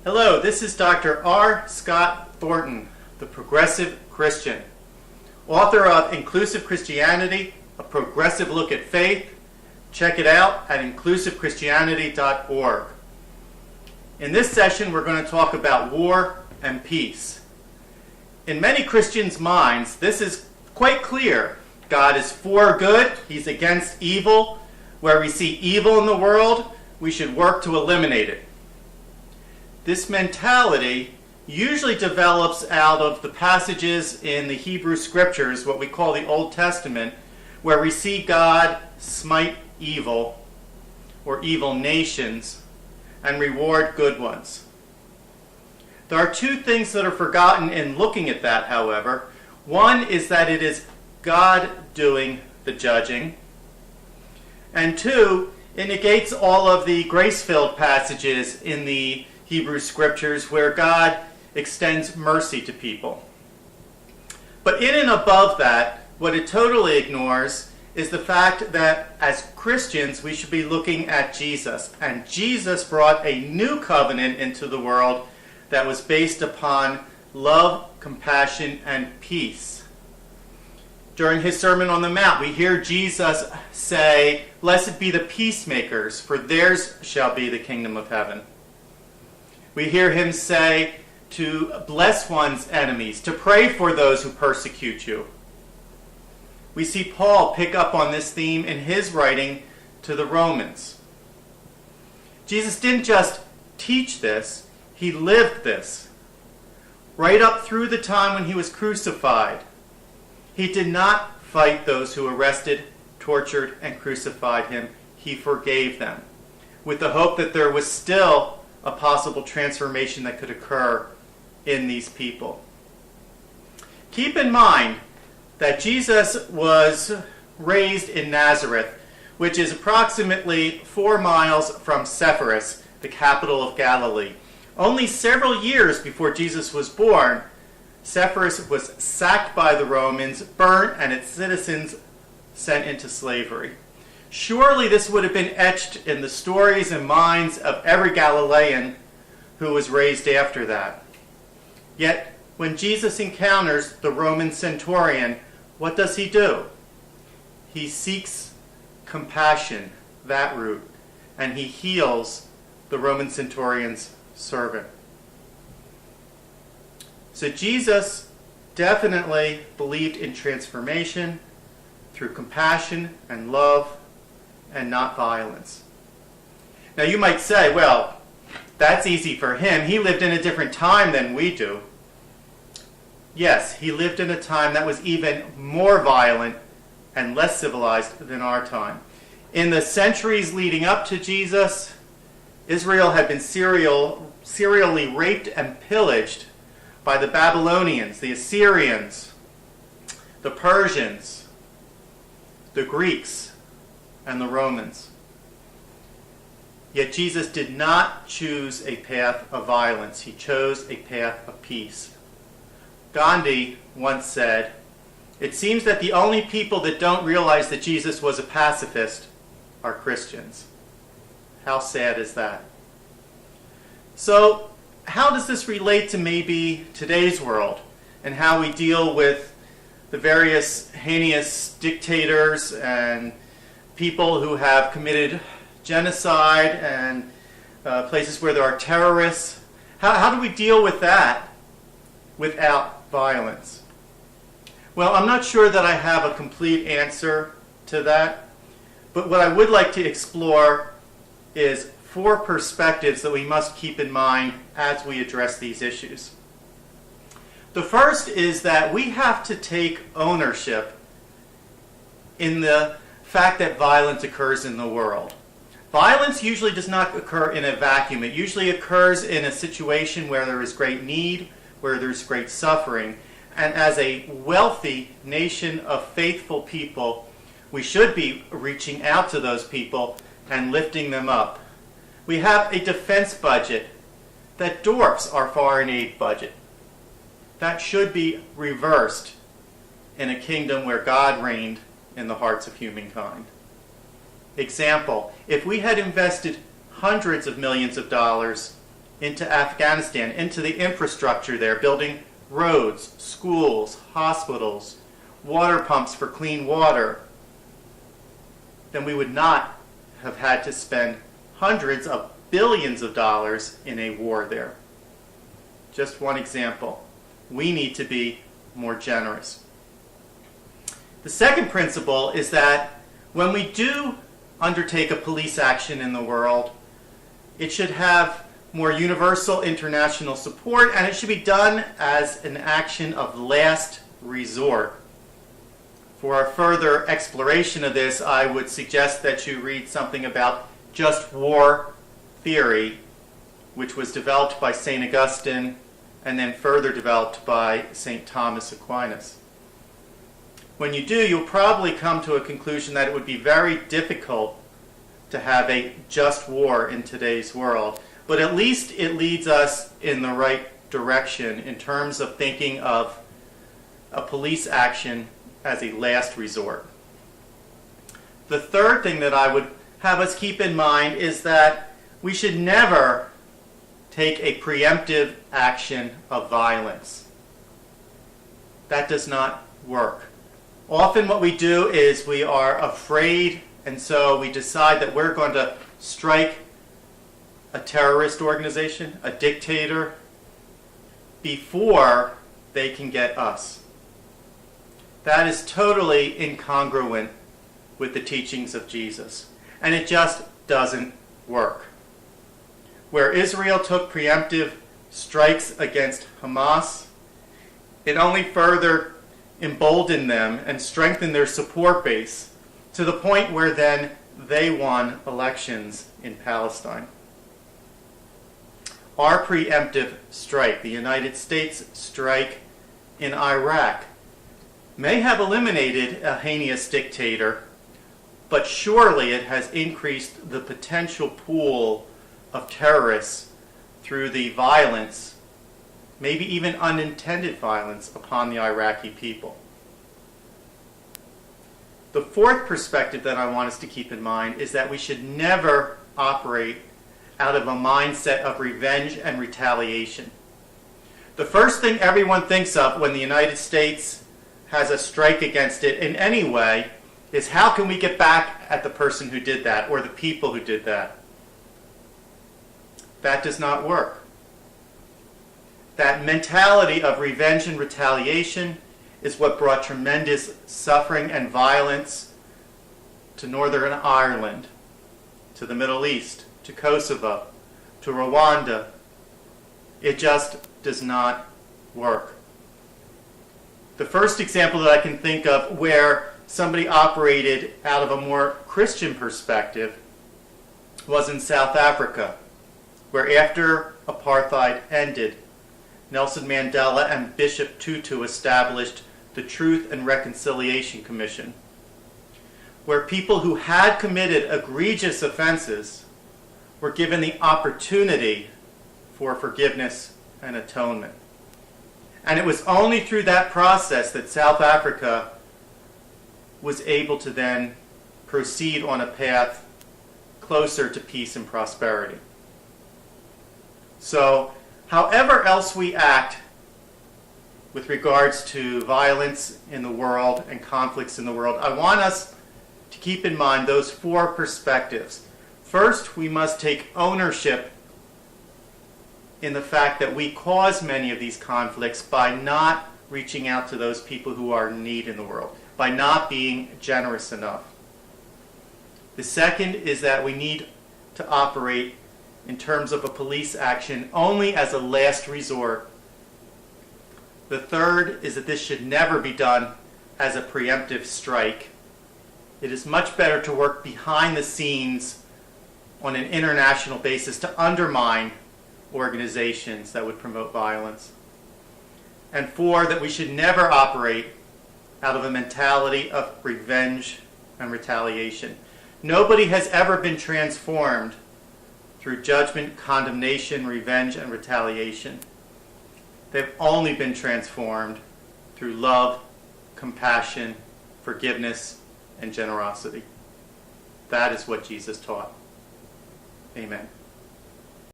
Hello, this is Dr. R. Scott Thornton, the Progressive Christian, author of Inclusive Christianity, A Progressive Look at Faith. Check it out at inclusivechristianity.org. In this session, we're going to talk about war and peace. In many Christians' minds, this is quite clear. God is for good, He's against evil. Where we see evil in the world, we should work to eliminate it. This mentality usually develops out of the passages in the Hebrew Scriptures, what we call the Old Testament, where we see God smite evil or evil nations and reward good ones. There are two things that are forgotten in looking at that, however. One is that it is God doing the judging. And two, it negates all of the grace-filled passages in the Hebrew Scriptures where God extends mercy to people. But in and above that, what it totally ignores is the fact that as Christians we should be looking at Jesus. And Jesus brought a new covenant into the world that was based upon love, compassion, and peace. During his Sermon on the Mount, we hear Jesus say, "Blessed be the peacemakers, for theirs shall be the kingdom of heaven." We hear him say to bless one's enemies, to pray for those who persecute you. We see Paul pick up on this theme in his writing to the Romans. Jesus didn't just teach this, he lived this. Right up through the time when he was crucified, he did not fight those who arrested, tortured, and crucified him. He forgave them, with the hope that there was still a possible transformation that could occur in these people. Keep in mind that Jesus was raised in Nazareth, which is approximately 4 miles from Sepphoris, the capital of Galilee. Only several years before Jesus was born, Sepphoris was sacked by the Romans, burnt, and its citizens sent into slavery. Surely this would have been etched in the stories and minds of every Galilean who was raised after that. Yet, when Jesus encounters the Roman centurion, what does he do? He seeks compassion, that root, and he heals the Roman centurion's servant. So Jesus definitely believed in transformation through compassion and love and not violence. Now you might say, well, that's easy for him. He lived in a different time than we do. Yes, he lived in a time that was even more violent and less civilized than our time. In the centuries leading up to Jesus, Israel had been serially raped and pillaged by the Babylonians, the Assyrians, the Persians, the Greeks, and the Romans. Yet Jesus did not choose a path of violence. He chose a path of peace. Gandhi once said, "It seems that the only people that don't realize that Jesus was a pacifist are Christians." How sad is that? So, how does this relate to maybe today's world and how we deal with the various heinous dictators and people who have committed genocide and places where there are terrorists? How do we deal with that without violence? Well, I'm not sure that I have a complete answer to that, but what I would like to explore is 4 perspectives that we must keep in mind as we address these issues. The first is that we have to take ownership in the fact that violence occurs in the world. Violence usually does not occur in a vacuum. It usually occurs in a situation where there is great need, where there's great suffering. And as a wealthy nation of faithful people, we should be reaching out to those people and lifting them up. We have a defense budget that dwarfs our foreign aid budget. That should be reversed in a kingdom where God reigned in the hearts of humankind. Example, if we had invested hundreds of millions of dollars into Afghanistan, into the infrastructure there, building roads, schools, hospitals, water pumps for clean water, then we would not have had to spend hundreds of billions of dollars in a war there. Just one example. We need to be more generous. The second principle is that when we do undertake a police action in the world, it should have more universal international support, and it should be done as an action of last resort. For a further exploration of this, I would suggest that you read something about just war theory, which was developed by St. Augustine and then further developed by St. Thomas Aquinas. When you do, you'll probably come to a conclusion that it would be very difficult to have a just war in today's world, but at least it leads us in the right direction in terms of thinking of a police action as a last resort. The third thing that I would have us keep in mind is that we should never take a preemptive action of violence. That does not work. Often what we do is we are afraid, and so we decide that we're going to strike a terrorist organization, a dictator, before they can get us. That is totally incongruent with the teachings of Jesus, and it just doesn't work. Where Israel took preemptive strikes against Hamas, it only further emboldened them and strengthened their support base to the point where then they won elections in Palestine. Our preemptive strike, the United States strike in Iraq, may have eliminated a heinous dictator, but surely it has increased the potential pool of terrorists through the violence, maybe even unintended violence, upon the Iraqi people. The fourth perspective that I want us to keep in mind is that we should never operate out of a mindset of revenge and retaliation. The first thing everyone thinks of when the United States has a strike against it in any way is how can we get back at the person who did that or the people who did that. That does not work. That mentality of revenge and retaliation is what brought tremendous suffering and violence to Northern Ireland, to the Middle East, to Kosovo, to Rwanda. It just does not work. The first example that I can think of where somebody operated out of a more Christian perspective was in South Africa, where after apartheid ended, Nelson Mandela and Bishop Tutu established the Truth and Reconciliation Commission, where people who had committed egregious offenses were given the opportunity for forgiveness and atonement. And it was only through that process that South Africa was able to then proceed on a path closer to peace and prosperity. So, however else we act with regards to violence in the world and conflicts in the world, I want us to keep in mind those four perspectives. First, we must take ownership in the fact that we cause many of these conflicts by not reaching out to those people who are in need in the world, by not being generous enough. The second is that we need to operate in terms of a police action only as a last resort. The third is that this should never be done as a preemptive strike. It is much better to work behind the scenes on an international basis to undermine organizations that would promote violence. And four, that we should never operate out of a mentality of revenge and retaliation. Nobody has ever been transformed through judgment, condemnation, revenge, and retaliation. They've only been transformed through love, compassion, forgiveness, and generosity. That is what Jesus taught. Amen.